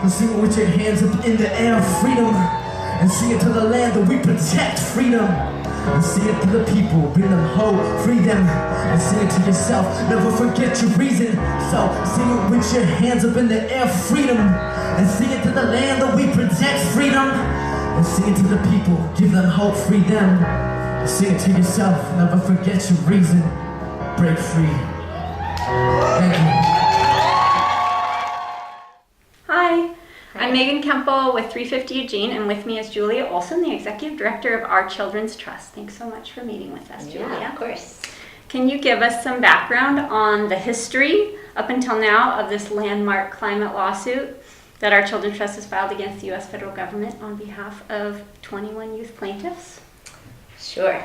And sing it with your hands up in the air, freedom. And sing it to the land that we protect, freedom. And sing it to the people, bring them hope, free them. And sing it to yourself, never forget your reason. So sing it with your hands up in the air, freedom. And sing it to the land that we protect, freedom. And sing it to the people, give them hope, free them. And sing it to yourself, never forget your reason. Break free. Thank you. Hi, I'm Megan Kemple with 350 Eugene, and with me is Julia Olson, the Executive Director of Our Children's Trust. Thanks so much for meeting with us, Julia. Yeah, of course. Can you give us some background on the history up until now of this landmark climate lawsuit that Our Children's Trust has filed against the U.S. federal government on behalf of 21 youth plaintiffs? Sure.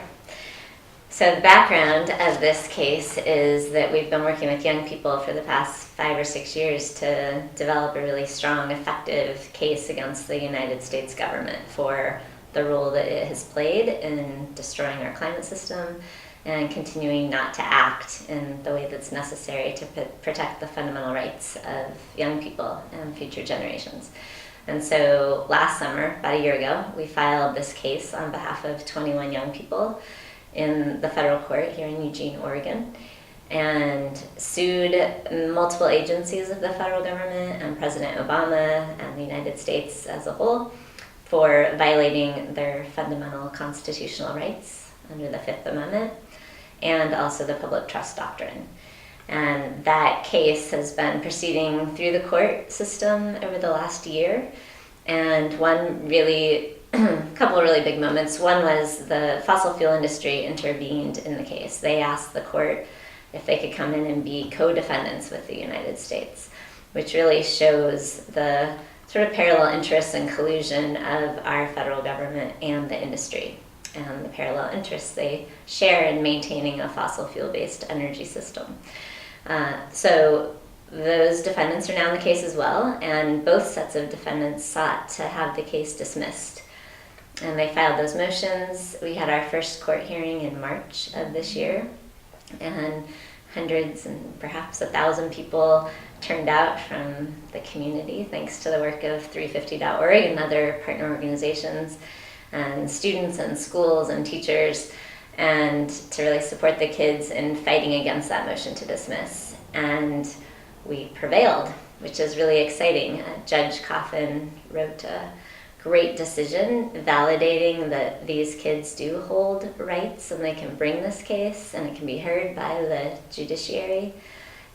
So the background of this case is that we've been working with young people for the past 5 or 6 years to develop a really strong, effective case against the United States government for the role that it has played in destroying our climate system and continuing not to act in the way that's necessary to protect the fundamental rights of young people and future generations. And so last summer, about a year ago, we filed this case on behalf of 21 young people in the federal court here in Eugene, Oregon, and sued multiple agencies of the federal government and President Obama and the United States as a whole for violating their fundamental constitutional rights under the Fifth Amendment and also the public trust doctrine. And that case has been proceeding through the court system over the last year. And a couple of really big moments. One was the fossil fuel industry intervened in the case. They asked the court if they could come in and be co-defendants with the United States, which really shows the sort of parallel interests and collusion of our federal government and the industry, and the parallel interests they share in maintaining a fossil fuel-based energy system. So those defendants are now in the case as well, and both sets of defendants sought to have the case dismissed. And they filed those motions. We had our first court hearing in March of this year, and hundreds and perhaps 1,000 people turned out from the community, thanks to the work of 350.org and other partner organizations, and students and schools and teachers, and to really support the kids in fighting against that motion to dismiss. And we prevailed, which is really exciting. Judge Coffin wrote a great decision validating that these kids do hold rights and they can bring this case and it can be heard by the judiciary.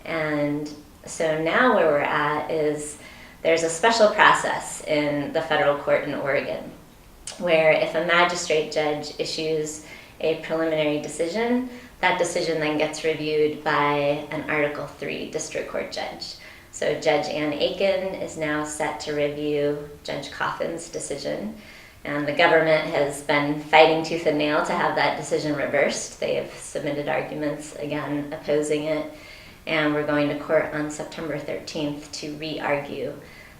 And so now where we're at is there's a special process in the federal court in Oregon where if a magistrate judge issues a preliminary decision, that decision then gets reviewed by an Article III district court judge. So Judge Ann Aiken is now set to review Judge Coffin's decision, and the government has been fighting tooth and nail to have that decision reversed. They have submitted arguments, again, opposing it, and we're going to court on September 13th to re-argue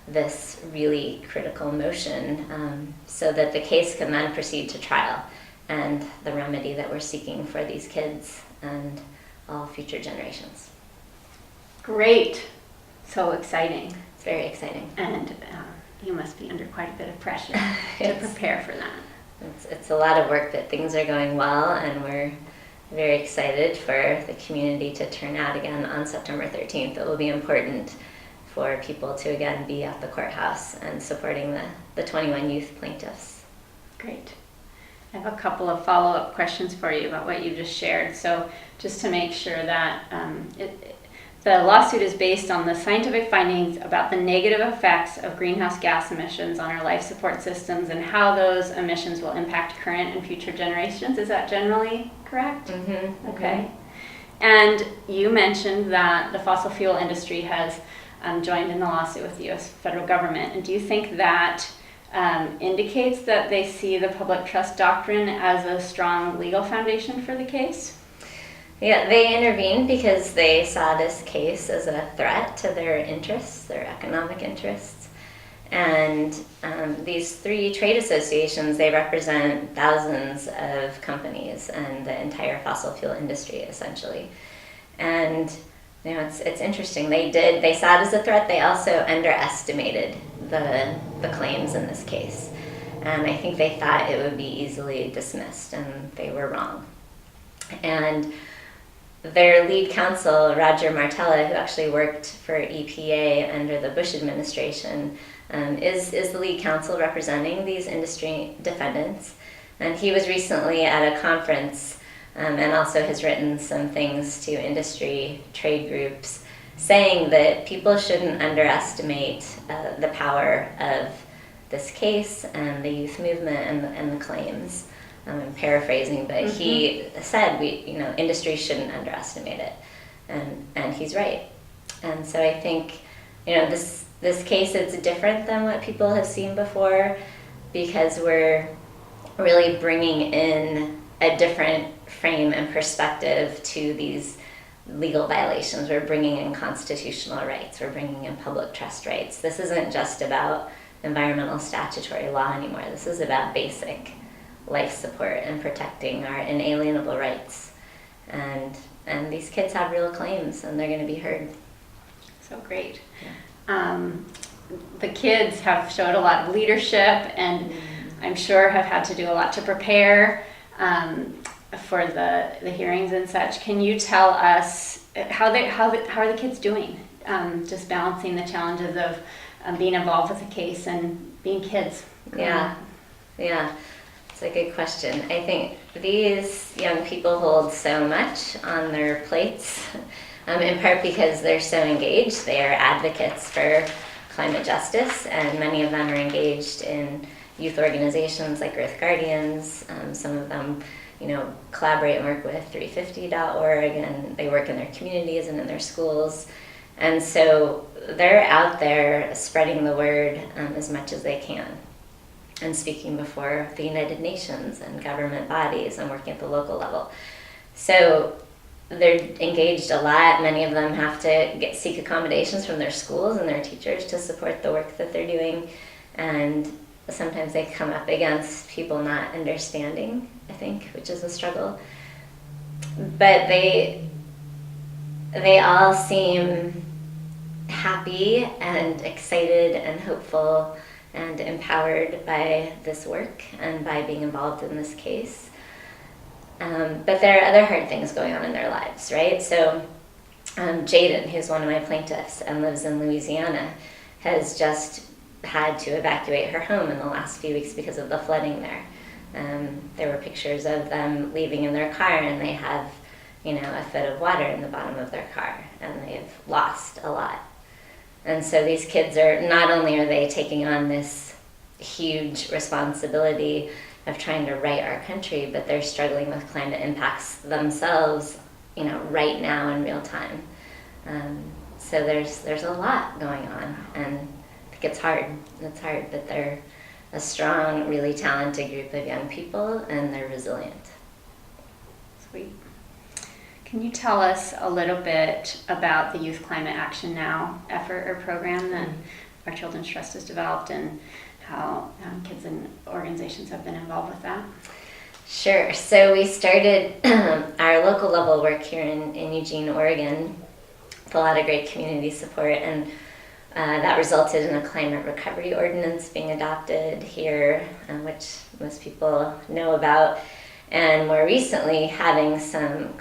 this really critical motion so that the case can then proceed to trial and the remedy that we're seeking for these kids and all future generations. Great. So exciting. It's very exciting. And you must be under quite a bit of pressure to prepare for that. It's a lot of work, but things are going well, and we're very excited for the community to turn out again on September 13th. It will be important for people to again be at the courthouse and supporting the 21 youth plaintiffs. Great. I have a couple of follow-up questions for you about what you just shared. So just to make sure that the lawsuit is based on the scientific findings about the negative effects of greenhouse gas emissions on our life support systems and how those emissions will impact current and future generations. Is that generally correct? Mm-hmm. Okay. And you mentioned that the fossil fuel industry has joined in the lawsuit with the U.S. federal government. And do you think that indicates that they see the public trust doctrine as a strong legal foundation for the case? Yeah, they intervened because they saw this case as a threat to their interests, their economic interests. And these three trade associations, they represent thousands of companies and the entire fossil fuel industry, essentially. And it's interesting. They saw it as a threat. They also underestimated the claims in this case. And I think they thought it would be easily dismissed, and they were wrong. And their lead counsel, Roger Martella, who actually worked for EPA under the Bush administration, is the lead counsel representing these industry defendants. And he was recently at a conference and also has written some things to industry trade groups saying that people shouldn't underestimate the power of this case and the youth movement and the claims. I'm paraphrasing, but he said industry shouldn't underestimate it, and he's right. And so I think this case is different than what people have seen before, because we're really bringing in a different frame and perspective to these legal violations. We're bringing in constitutional rights. We're bringing in public trust rights. This isn't just about environmental statutory law anymore. This is about basic life support and protecting our inalienable rights. And these kids have real claims, and they're going to be heard. So great. Yeah. The kids have showed a lot of leadership, and I'm sure have had to do a lot to prepare for the hearings and such. Can you tell us how are the kids doing? Just balancing the challenges of being involved with the case and being kids. Yeah. It's a good question. I think these young people hold so much on their plates, in part because they're so engaged. They are advocates for climate justice, and many of them are engaged in youth organizations like Earth Guardians. Some of them, collaborate and work with 350.org, and they work in their communities and in their schools. And so they're out there spreading the word as much as they can, and speaking before the United Nations and government bodies and working at the local level. So they're engaged a lot. Many of them have to seek accommodations from their schools and their teachers to support the work that they're doing. And sometimes they come up against people not understanding, I think, which is a struggle. But they all seem happy and excited and hopeful and empowered by this work and by being involved in this case. But there are other hard things going on in their lives, right? So Jaden, who's one of my plaintiffs and lives in Louisiana, has just had to evacuate her home in the last few weeks because of the flooding there. There were pictures of them leaving in their car, and they have, a foot of water in the bottom of their car, and they've lost a lot. And so these kids not only are they taking on this huge responsibility of trying to right our country, but they're struggling with climate impacts themselves, right now in real time. So there's a lot going on, and I think it's hard. It's hard, but they're a strong, really talented group of young people, and they're resilient. Sweet. Can you tell us a little bit about the Youth Climate Action Now effort or program that our Children's Trust has developed, and how kids and organizations have been involved with that? Sure. So we started our local level work here in Eugene, Oregon, with a lot of great community support, and that resulted in a climate recovery ordinance being adopted here, which most people know about. And more recently, having some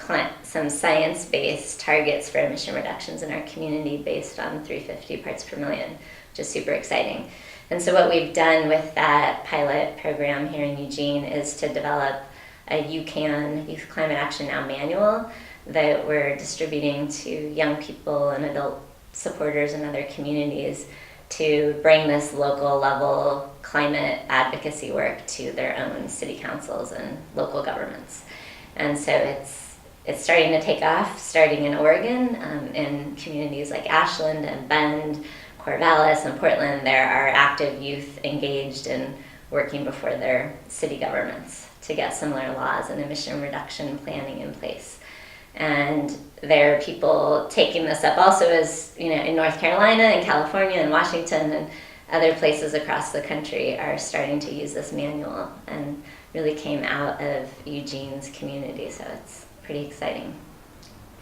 science-based targets for emission reductions in our community based on 350 parts per million, which is super exciting. And so what we've done with that pilot program here in Eugene is to develop a UCAN, Youth Climate Action Now manual, that we're distributing to young people and adult supporters in other communities to bring this local level climate advocacy work to their own city councils and local governments. And so it's starting to take off, starting in Oregon, in communities like Ashland and Bend, Corvallis and Portland. There are active youth engaged in working before their city governments to get similar laws and emission reduction planning in place. And there are people taking this up also as, in North Carolina and California and Washington and other places across the country are starting to use this manual, and really came out of Eugene's community, so it's pretty exciting.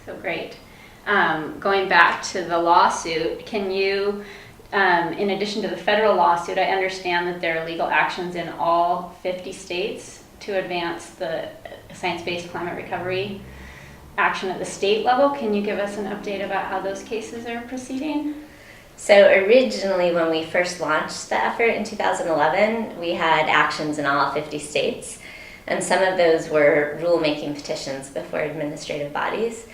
So great. going back to the lawsuit, can you, in addition to the federal lawsuit, I understand that there are legal actions in all 50 states to advance the science-based climate recovery action at the state level. Can you give us an update about how those cases are proceeding? So originally, when we first launched the effort in 2011, we had actions in all 50 states, and some of those were rulemaking petitions before administrative bodies.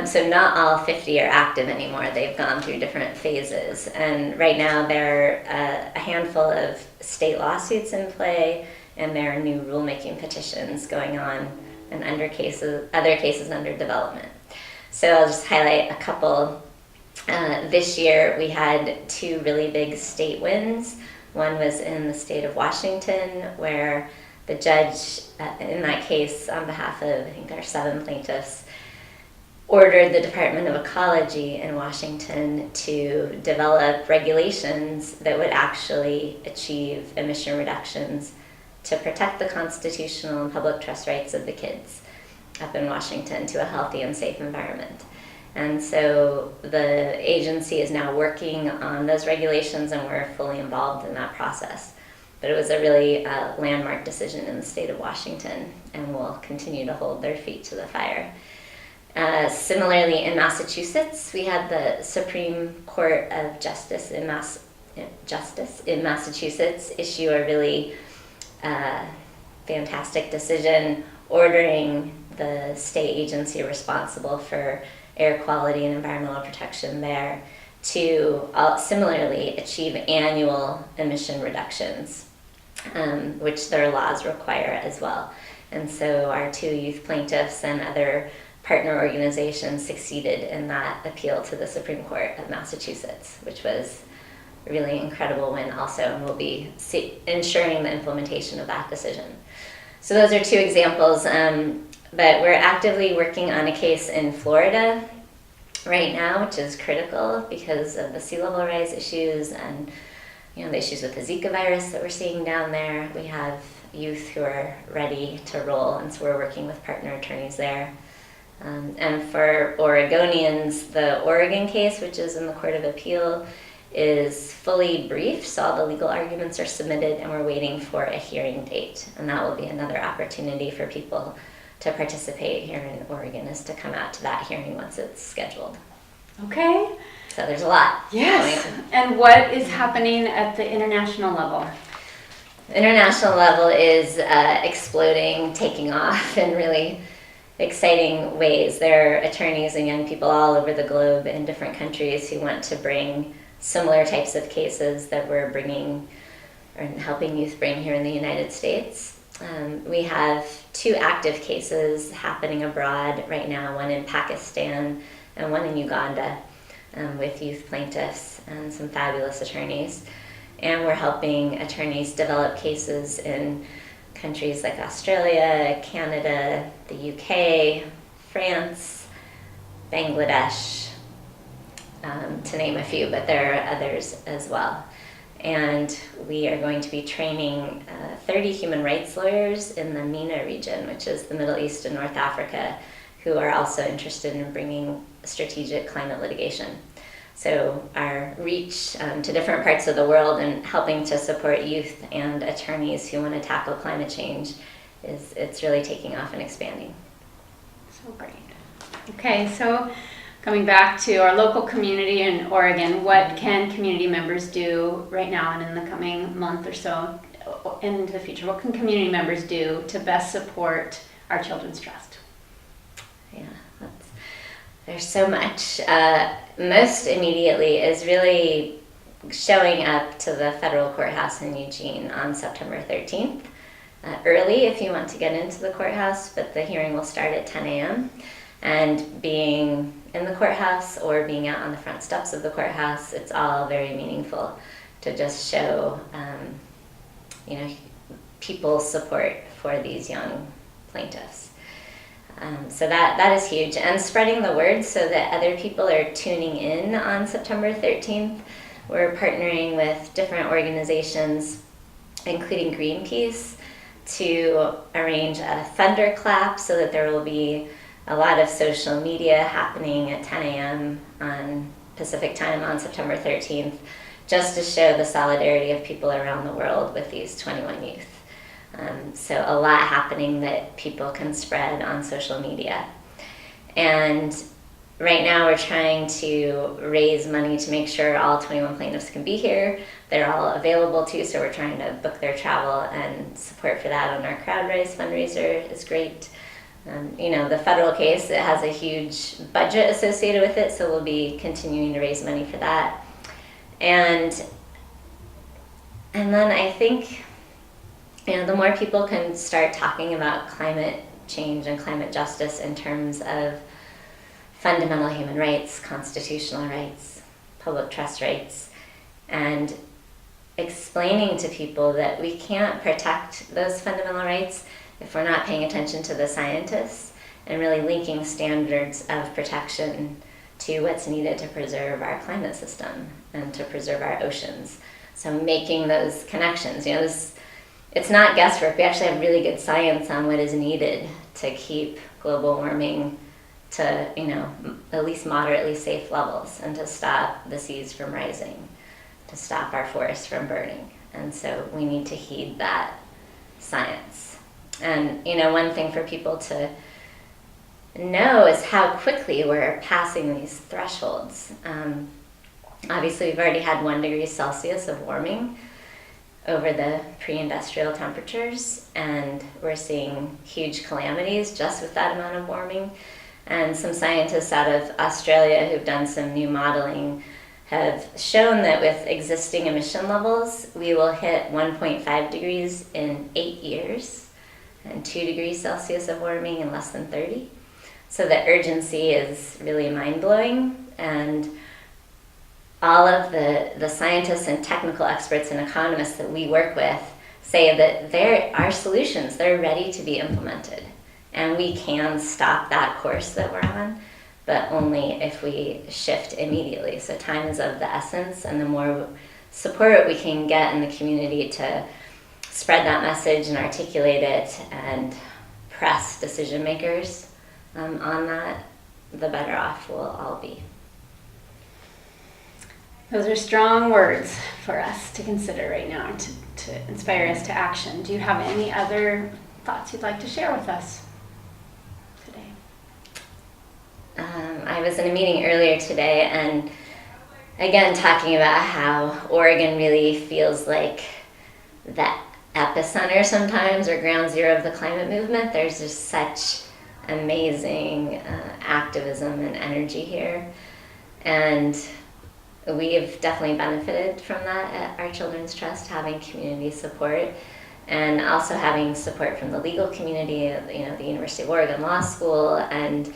So not all 50 are active anymore. They've gone through different phases, and right now there are a handful of state lawsuits in play, and there are new rulemaking petitions going on, and other cases under development. So I'll just highlight a couple. This year we had 2 really big state wins. One was in the state of Washington, where the judge in that case, on behalf of I think there are 7 plaintiffs, ordered the Department of Ecology in Washington to develop regulations that would actually achieve emission reductions to protect the constitutional and public trust rights of the kids up in Washington to a healthy and safe environment. And so the agency is now working on those regulations, and we're fully involved in that process. But it was a really landmark decision in the state of Washington, and we'll continue to hold their feet to the fire. Similarly, in Massachusetts, we had the Supreme Court of Justice in Massachusetts issue a really fantastic decision ordering the state agency responsible for air quality and environmental protection there to similarly achieve annual emission reductions, which their laws require as well. And so our 2 youth plaintiffs and other partner organizations succeeded in that appeal to the Supreme Court of Massachusetts, which was a really incredible win also, and we'll be ensuring the implementation of that decision. So those are 2 examples, but we're actively working on a case in Florida right now, which is critical because of the sea level rise issues and the issues with the Zika virus that we're seeing down there. We have youth who are ready to roll, and so we're working with partner attorneys there. And for Oregonians, the Oregon case, which is in the Court of Appeal, is fully briefed, so all the legal arguments are submitted, and we're waiting for a hearing date. And that will be another opportunity for people to participate here in Oregon, is to come out to that hearing once it's scheduled. Okay. So there's a lot. Yes. And what is happening at the international level? The international level is exploding, taking off in really exciting ways. There are attorneys and young people all over the globe in different countries who want to bring similar types of cases that we're bringing or helping youth bring here in the United States. We have 2 active cases happening abroad right now, one in Pakistan and one in Uganda, with youth plaintiffs and some fabulous attorneys. And we're helping attorneys develop cases in countries like Australia, Canada, the UK, France, Bangladesh, to name a few, but there are others as well. And we are going to be training 30 human rights lawyers in the MENA region, which is the Middle East and North Africa, who are also interested in bringing strategic climate litigation. So our reach to different parts of the world and helping to support youth and attorneys who want to tackle climate change it's really taking off and expanding. So great. Okay, so coming back to our local community in Oregon, what can community members do right now and in the coming month or so and into the future? What can community members do to best support our children's trust? Yeah, there's so much. Most immediately is really showing up to the federal courthouse in Eugene on September 13th. Early if you want to get into the courthouse, but the hearing will start at 10 a.m. And being in the courthouse or being out on the front steps of the courthouse, it's all very meaningful to just show people's support for these young plaintiffs. So that is huge. And spreading the word so that other people are tuning in on September 13th. We're partnering with different organizations, including Greenpeace, to arrange a thunderclap so that there will be a lot of social media happening at 10 a.m. on Pacific time on September 13th, just to show the solidarity of people around the world with these 21 youth. So a lot happening that people can spread on social media. And right now we're trying to raise money to make sure all 21 plaintiffs can be here. They're all available too, so we're trying to book their travel, and support for that on our CrowdRise fundraiser is great. The federal case, it has a huge budget associated with it, so we'll be continuing to raise money for that. And then I think, the more people can start talking about climate change and climate justice in terms of fundamental human rights, constitutional rights, public trust rights, and explaining to people that we can't protect those fundamental rights if we're not paying attention to the scientists, and really linking standards of protection to what's needed to preserve our climate system and to preserve our oceans. So making those connections, it's not guesswork. We actually have really good science on what is needed to keep global warming to, at least moderately safe levels, and to stop the seas from rising, to stop our forests from burning. And so we need to heed that science. And, one thing for people to know is how quickly we're passing these thresholds. Obviously, we've already had 1 degree Celsius of warming over the pre-industrial temperatures, and we're seeing huge calamities just with that amount of warming. And some scientists out of Australia who've done some new modeling have shown that with existing emission levels, we will hit 1.5 degrees in 8 years, and 2 degrees Celsius of warming in less than 30. So the urgency is really mind-blowing, and all of the scientists and technical experts and economists that we work with say that there are solutions, they're ready to be implemented, and we can stop that course that we're on, but only if we shift immediately. So time is of the essence, and the more support we can get in the community to spread that message and articulate it and press decision makers on that, the better off we'll all be. Those are strong words for us to consider right now, to inspire us to action. Do you have any other thoughts you'd like to share with us today? I was in a meeting earlier today, and again talking about how Oregon really feels like that epicenter sometimes, or ground zero of the climate movement. There's just such amazing activism and energy here, and we've definitely benefited from that at our Children's Trust, having community support, and also having support from the legal community, the University of Oregon Law School, and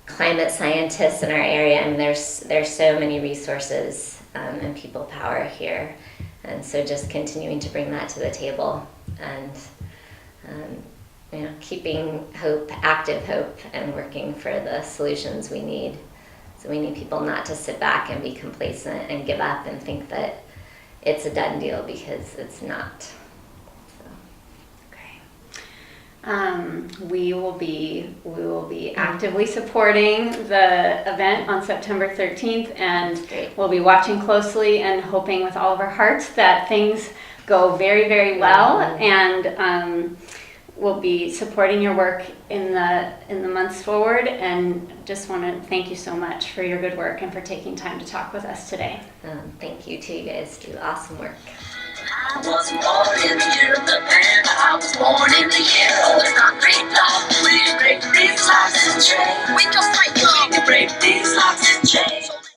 climate scientists in our area. And there's so many resources and people power here. And so just continuing to bring that to the table, and keeping hope, active hope, and working for the solutions we need. So we need people not to sit back and be complacent and give up and think that it's a done deal, because it's not. We will be actively supporting the event on September 13th, and we'll be watching closely and hoping with all of our hearts that things go very, very well. And we'll be supporting your work in the months forward. And just want to thank you so much for your good work and for taking time to talk with us today. Thank you too. You guys do awesome work. I was born in the year of